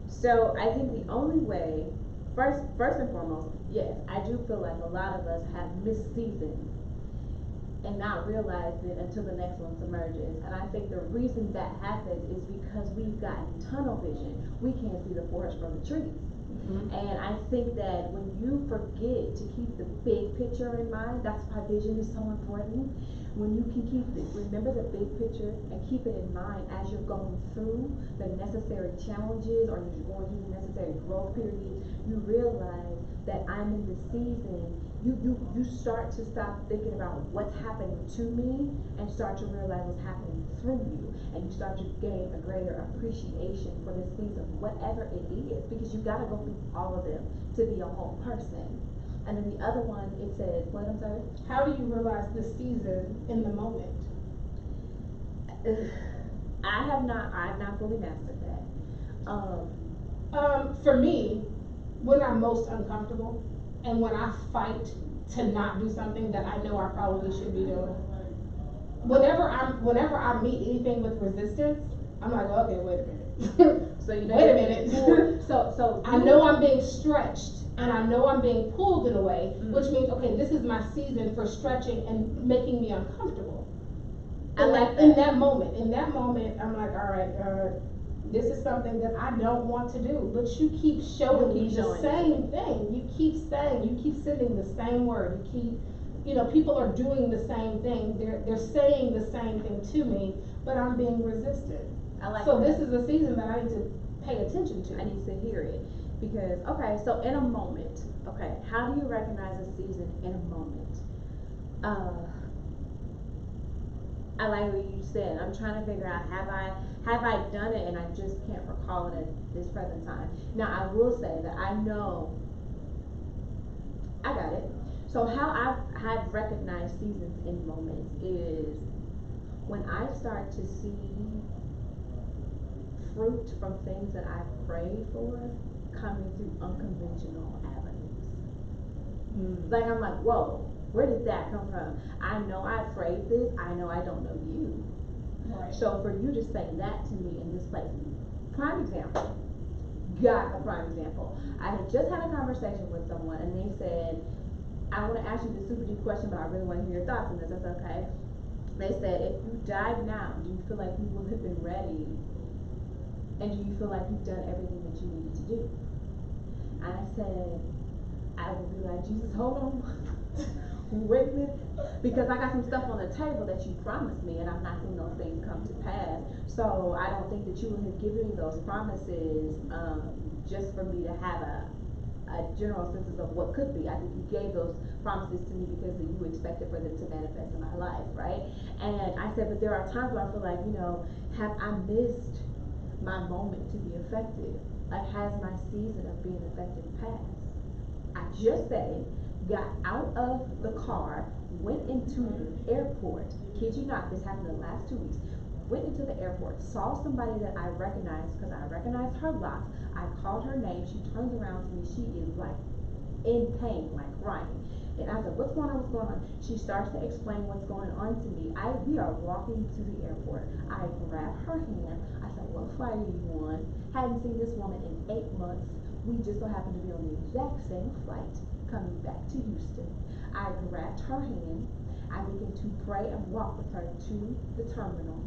So I think the only way, first and foremost, yes, I do feel like a lot of us have missed seasons and not realized it until the next one emerges. And I think the reason that happens is because we've gotten tunnel vision. We can't see the forest from the trees. And I think that when you forget to keep the big picture in mind, that's why vision is so important. When you can remember the big picture and keep it in mind as you're going through the necessary challenges or you're going through the necessary growth periods, you realize that I'm in the season. You start to stop thinking about what's happening to me and start to realize what's happening through you, and you start to gain a greater appreciation for this season, whatever it is, because you gotta go through all of them to be a whole person. And then the other one, it says, what, I'm sorry? How do you realize the season in the moment? I've not fully mastered that. For me, when I'm most uncomfortable and when I fight to not do something that I know I probably should be doing, whenever I meet anything with resistance, I'm like, okay, wait a minute. So you know, wait a minute. so I know I'm being stretched and I know I'm being pulled in a way, which means, okay, this is my season for stretching and making me uncomfortable. In that moment, I'm like, all right, this is something that I don't want to do, but you keep showing me the same thing. You keep saying, you keep sending the same word. You keep you know, people are doing the same thing, they're saying the same thing to me, but I'm being resisted. I like So that. this is a season that I need to pay attention to. I need to hear it. Because, okay, so in a moment, okay, how do you recognize a season in a moment? I like what you said. I'm trying to figure out, have I done it, and I just can't recall it at this present time. Now I will say that I know I got it. So how I have recognized seasons in moments is when I start to see fruit from things that I've prayed for coming through unconventional avenues. Like I'm like, whoa, where did that come from? I know I prayed this, I know I don't know you. Right. So for you to say that to me in this place, prime example, got a prime example. I had just had a conversation with someone and they said, I want to ask you this super deep question, but I really want to hear your thoughts on this. That's okay. They said, if you died now, do you feel like you would have been ready? And do you feel like you've done everything that you needed to do? And I said, I would be like, Jesus, hold on. Wait a minute. Because I got some stuff on the table that you promised me, and I'm not seeing those things come to pass. So I don't think that you would have given me those promises just for me to have a general sense of what could be. I think you gave those promises to me because you expected for them to manifest in my life, right? And I said, but there are times where I feel like, you know, have I missed my moment to be effective? Like, has my season of being effective passed? I just said, got out of the car, went into the airport, kid you not, this happened in the last 2 weeks, went into the airport, saw somebody that I recognized because I recognized her locks. I called her name, she turns around to me, she is like in pain, like crying. And I said, what's going on, what's going on? She starts to explain what's going on to me. We are walking to the airport. I grab her hand, I said, what flight are you on? Hadn't seen this woman in 8 months. We just so happened to be on the exact same flight coming back to Houston. I grabbed her hand, I began to pray and walk with her to the terminal.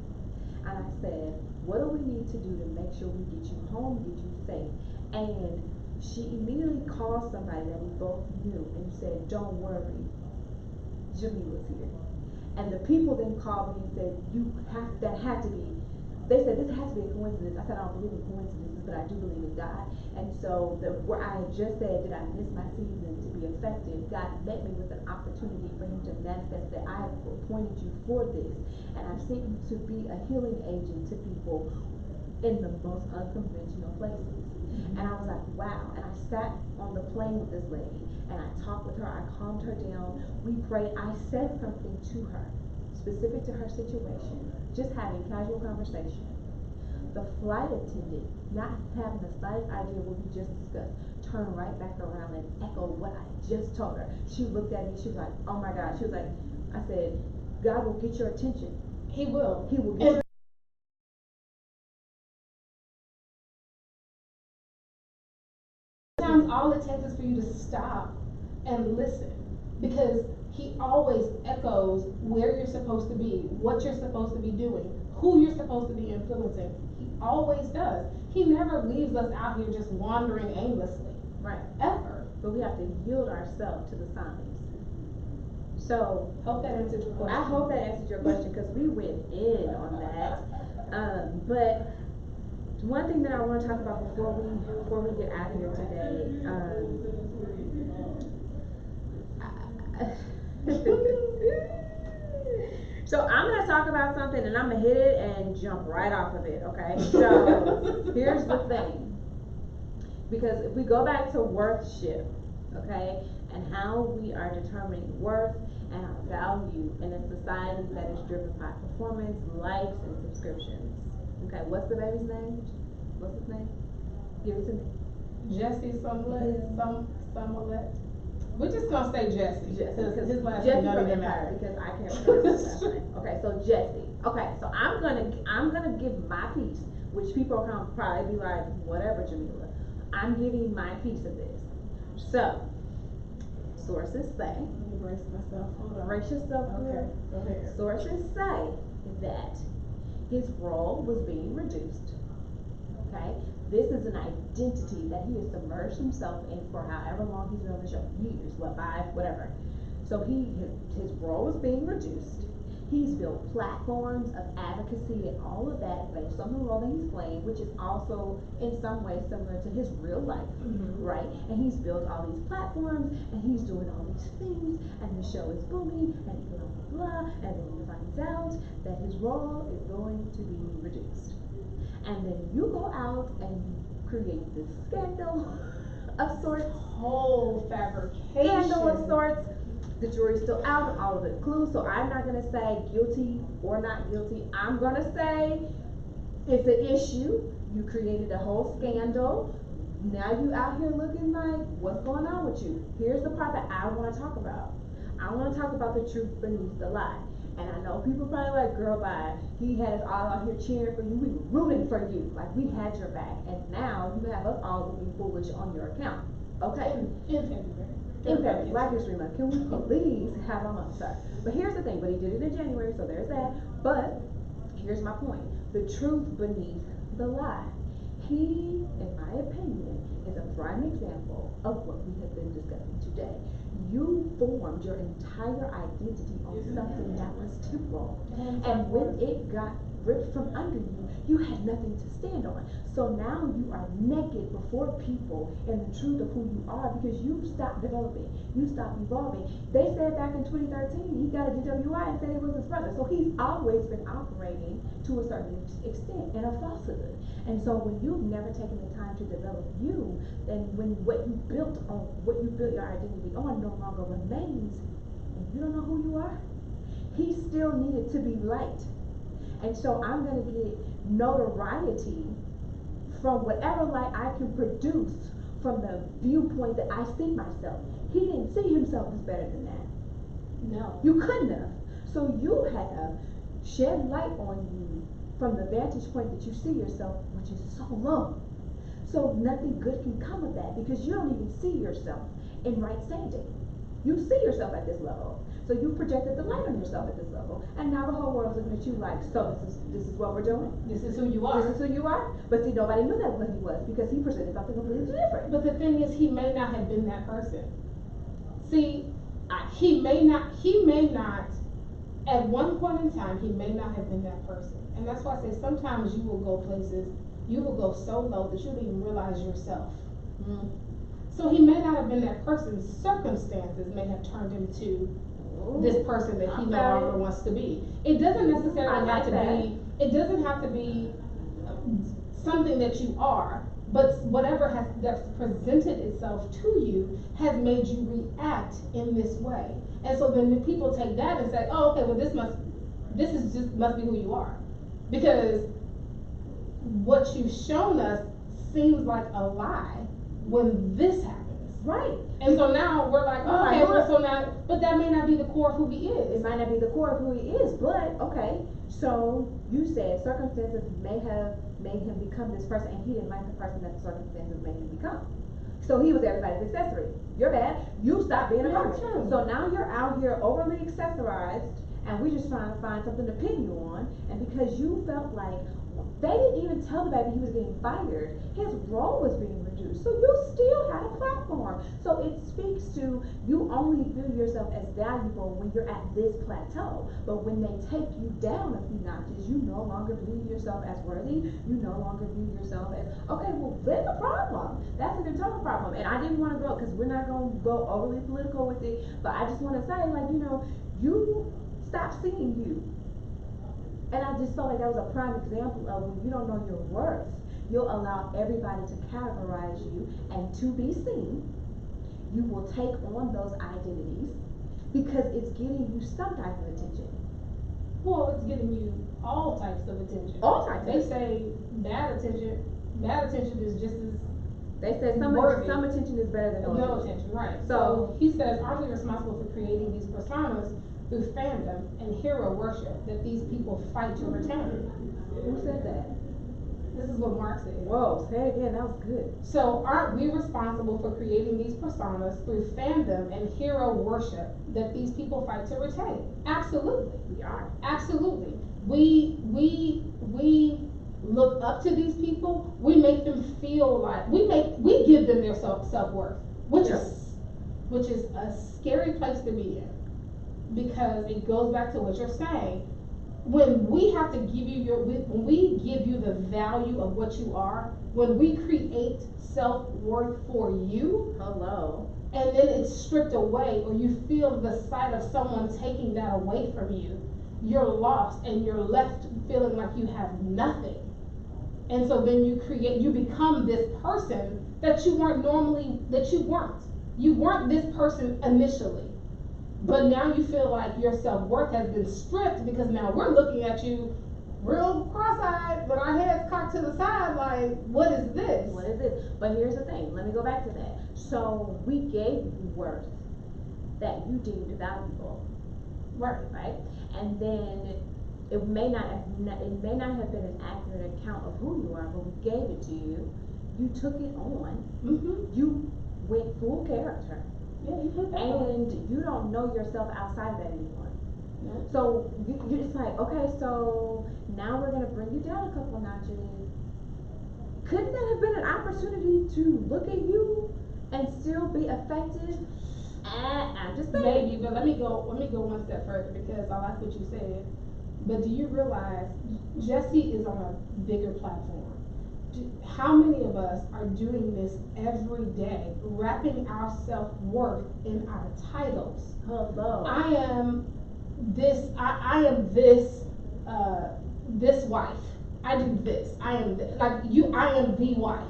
And I said, what do we need to do to make sure we get you home, get you safe? And she immediately called somebody that we both knew and said, don't worry, Jamila's here. And the people then called me and said, that had to be, they said this has to be a coincidence. I said, I don't believe in coincidences, but I do believe in God. And so where I had just said, did I miss my season to be effective? God met me with an opportunity for him to manifest that I have appointed you for this. And I've sent you to be a healing agent to people in the most unconventional places. And I was like, wow. And I sat on the plane with this lady and I talked with her. I calmed her down. We prayed. I said something to her specific to her situation, just having casual conversation. The flight attendant, not having the slightest idea what we just discussed, turned right back around and echoed what I just told her. She looked at me, she was like, oh my God. She was like, I said, God will get your attention. He will. He will get your Sometimes all it takes is for you to stop and listen, because he always echoes where you're supposed to be, what you're supposed to be doing, who you're supposed to be influencing. He always does. He never leaves us out here just wandering aimlessly. right. Ever. But we have to yield ourselves to the signs. So Hope that answered your question. I hope that answered your question because we went in on that. But one thing that I want to talk about before we get out of here today, so I'm gonna talk about something and I'm gonna hit it and jump right off of it. Okay. So here's the thing, because if we go back to worth shift, okay, and how we are determining worth and our value in a society that is driven by performance, likes, and subscriptions. Okay, what's the baby's name? What's his name? Give it to me. Jesse Smollett. We're just gonna say Jesse. Because his last Jesse name doesn't from even Empire, matter. because I can't remember his last name. Okay, so Jesse. Okay, so I'm gonna give my piece, which people are gonna probably be like, whatever, Jamila. I'm giving my piece of this. So, sources say. Let me brace myself. Hold on. Brace yourself. Okay, go ahead. Sources say that his role was being reduced. Okay, this is an identity that he has submerged himself in for however long he's been on the show, years, 5, whatever. So his role is being reduced. He's built platforms of advocacy and all of that based on the role that he's playing, which is also in some ways similar to his real life, right? And he's built all these platforms and he's doing all these things and the show is booming and blah blah blah, and then he finds out that his role is going to be reduced. And then you go out and you create this scandal of sorts. Whole fabrication. Scandal of sorts. The jury's still out on all of the clues, so I'm not gonna say guilty or not guilty. I'm gonna say it's an issue. You created a whole scandal. Now you out here looking like, what's going on with you? Here's the part that I wanna talk about. I wanna talk about the truth beneath the lie. And I know people probably like, girl, bye. He had us all out here cheering for you. We were rooting for you. Like, we had your back. And now you have us all looking foolish on your account. Okay? In February. In February, Black History Month. Can we please have a month, sir? But here's the thing. But he did it in January, so there's that. But here's my point. The truth beneath the lie. He, in my opinion, is a prime example of what we have been discussing today. You formed your entire identity on something that was temporal. And when it got ripped from under you, you had nothing to stand on. So now you are naked before people in the truth of who you are because you stopped developing. You stopped evolving. They said back in 2013 he got a DWI and said it was his brother. So he's always been operating to a certain extent in a falsehood. And so when you've never taken the time to develop you, then when what you built your identity on no longer remains, and you don't know who you are, he still needed to be light. And so I'm going to get notoriety from whatever light I can produce from the viewpoint that I see myself. He didn't see himself as better than that. No. You couldn't have. So you have shed light on you from the vantage point that you see yourself, which is so low. So nothing good can come of that because you don't even see yourself in right standing. You see yourself at this level. So you projected the light on yourself at this level, and now the whole world's looking at you like, so this is what we're doing? This is who you are. This is who you are? But see, nobody knew that what he was because he presented something completely different. But the thing is, he may not have been that person. See, he may not, at one point in time, he may not have been that person. And that's why I say sometimes you will go places, you will go so low that you don't even realize yourself. So he may not have been that person. Circumstances may have turned him to this person that he no longer wants to be. It doesn't necessarily have to be, it doesn't have to be something that you are, but whatever that's presented itself to you has made you react in this way. And so then the people take that and say, oh, okay, well must be who you are. Because what you've shown us seems like a lie when this happens. Right. And so now we're like, oh, okay, well, so now, but that may not be the core of who he is. It might not be the core of who he is, but okay. So you said circumstances may have made him become this person, and he didn't like the person that the circumstances made him become. So he was everybody's accessory. You're bad. You stopped being a person. So now you're out here overly accessorized, and we're just trying to find something to pin you on. And because you felt like they didn't even tell the baby he was getting fired, his role was being reduced. So you still had a platform. So it speaks to you only view yourself as valuable when you're at this plateau. But when they take you down a few notches, you no longer view yourself as worthy. You no longer view yourself as, okay, well, there's a problem. That's an internal problem. And I didn't want to go, because we're not going to go overly political with it, but I just want to say, like, you stop seeing you. And I just felt like that was a prime example of when you don't know your worth, you'll allow everybody to categorize you, and to be seen, you will take on those identities because it's getting you some type of attention. Well, it's getting you all types of attention. All types. They say bad attention is just as they said some attention is better than no attention, right. So he says, aren't we responsible for creating these personas through fandom and hero worship that these people fight to retain? Who said that? This is what Mark said. Whoa, say it again, that was good. So aren't we responsible for creating these personas through fandom and hero worship that these people fight to retain? Absolutely. We are. Absolutely. We look up to these people. We make them feel like we give them their self-worth, which is a scary place to be in. because it goes back to what you're saying. When we have to give you when we give you the value of what you are, when we create self-worth for you, Hello. and then it's stripped away, or you feel the sight of someone taking that away from you, you're lost and you're left feeling like you have nothing. And so then you become this person that you weren't normally, that you weren't. You weren't this person initially. But now you feel like your self-worth has been stripped because now we're looking at you real cross-eyed with our heads cocked to the side like, what is this? What is this? But here's the thing. Let me go back to that. So we gave you worth that you deemed valuable. Right. Right? And then it may not have been an accurate account of who you are, but we gave it to you. You took it on. Mm-hmm. You went full character. Yeah, you put that And you don't know yourself outside of that anymore. Yeah. So you're just like, okay, so now we're gonna bring you down a couple notches. Couldn't that have been an opportunity to look at you and still be effective? I'm just saying. Maybe, but let me go one step further because I like what you said. But do you realize Jesse is on a bigger platform? How many of us are doing this every day, wrapping our self-worth in our titles? Hello. I am this, I am this, this wife. I do this. I am this. Like you, I am the wife.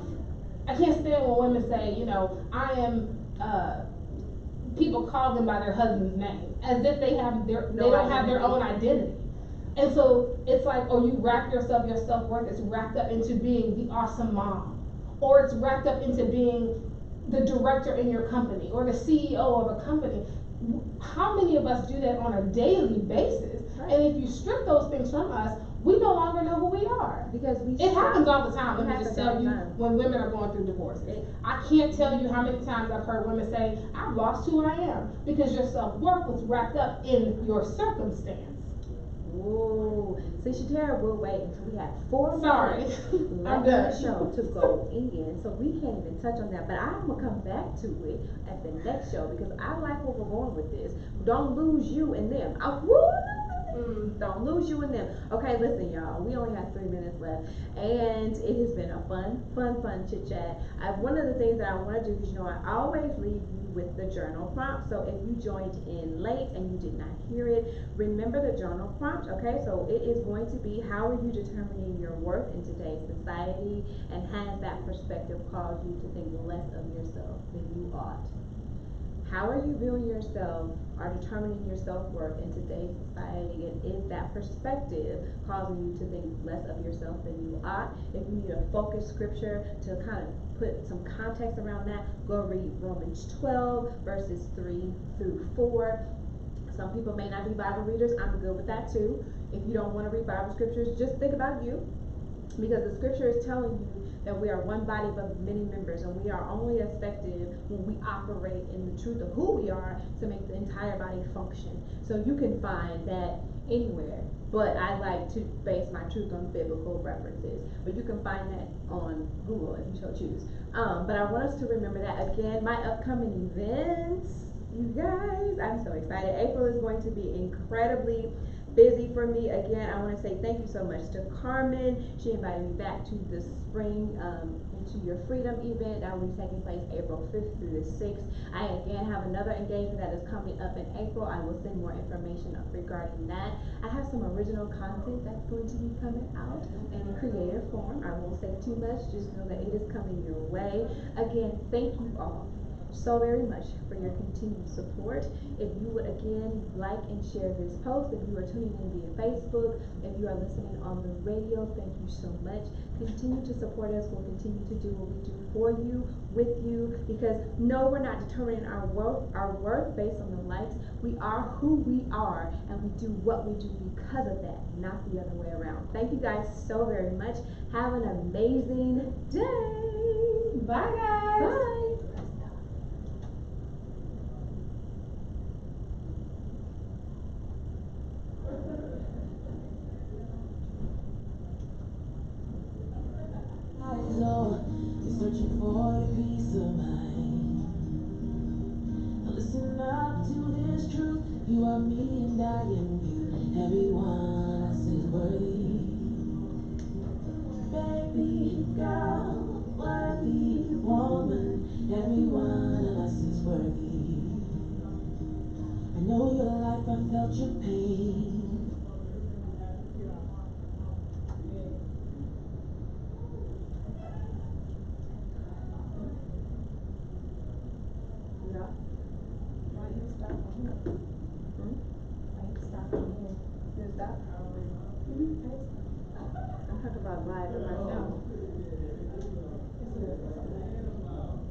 I can't stand when women say, you know, I am, people call them by their husband's name as if they don't have their own identity. And so it's like, oh, you wrap your self-worth is wrapped up into being the awesome mom, or it's wrapped up into being the director in your company or the CEO of a company. How many of us do that on a daily basis? Right. And if you strip those things from us, we no longer know who we are. Because it happens all the time. It Let me just tell you, when women are going through divorces. I can't tell you how many times I've heard women say, I've lost who I am, because your self-worth was wrapped up in your circumstance. Ooh, see, Shatara, we'll wait until we have 4 Sorry. minutes I'm left in the done. show to go in, so we can't even touch on that. But I'm gonna come back to it at the next show because I like where we're going with this. Don't lose you and them. Don't lose you and them. Okay, listen, y'all. We only have 3 minutes left, and it has been a fun chit chat. One of the things that I want to do, because you know, I always leave you with the journal prompt. So if you joined in late and you did not hear it, remember the journal prompt. Okay, so it is going to be, how are you determining your worth in today's society, and has that perspective caused you to think less of yourself than you ought? How are you viewing yourself or determining your self-worth in today's society, and is that perspective causing you to think less of yourself than you ought? If you need a focused scripture to kind of put some context around that, go read Romans 12 verses 3 through 4. Some people may not be Bible readers. I'm good with that too. If you don't want to read Bible scriptures, just think about you, because the scripture is telling you that we are one body but many members, and we are only effective when we operate in the truth of who we are to make the entire body function. So you can find that anywhere, but I like to base my truth on biblical references, but you can find that on Google if you so choose. But I want us to remember that. Again, my upcoming events, you guys, I'm so excited. April is going to be incredibly busy for me. Again, I want to say thank you so much to Carmen. She invited me back to the spring into your freedom event that will be taking place April 5th through the 6th. I again have another engagement that is coming up in April. I will send more information regarding that. I have some original content that's going to be coming out in a creative form. I won't say too much, just know that it is coming your way. Again, thank you all so very much for your continued support. If you would again like and share this post, if you are tuning in via Facebook, if you are listening on the radio, thank you so much. Continue to support us. We'll continue to do what we do for you, with you, because no, we're not determining our worth based on the likes. We are who we are, and we do what we do because of that, not the other way around. Thank you guys so very much. Have an amazing day. Bye, guys. Bye. You're searching for a peace of mind. Listen up to this truth. You are me and I am you. Everyone else is worthy. Baby girl, worthy woman. Every one of us is worthy. I know your life, I felt your pain. No. Why you stop on here? Why you stop on here? You stop? I'm talking about live in my No. phone.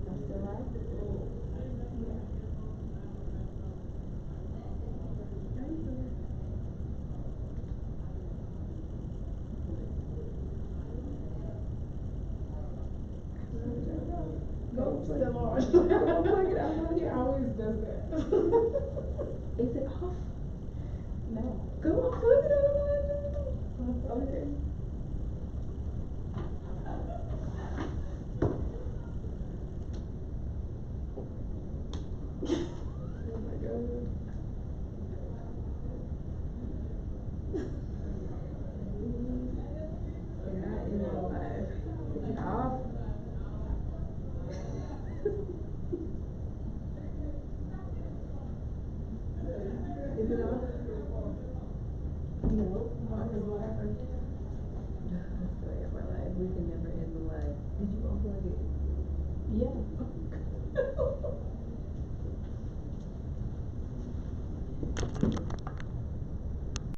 I'm still live? Go still on. Plug it out. He always does that. Is it off? No. Go on, plug it out. Okay. Oh my god. We're not in real life. Is it off? Is it off? No. Mine is laughing. Story of our life. We can never end the life. Did you unplug it? Yeah.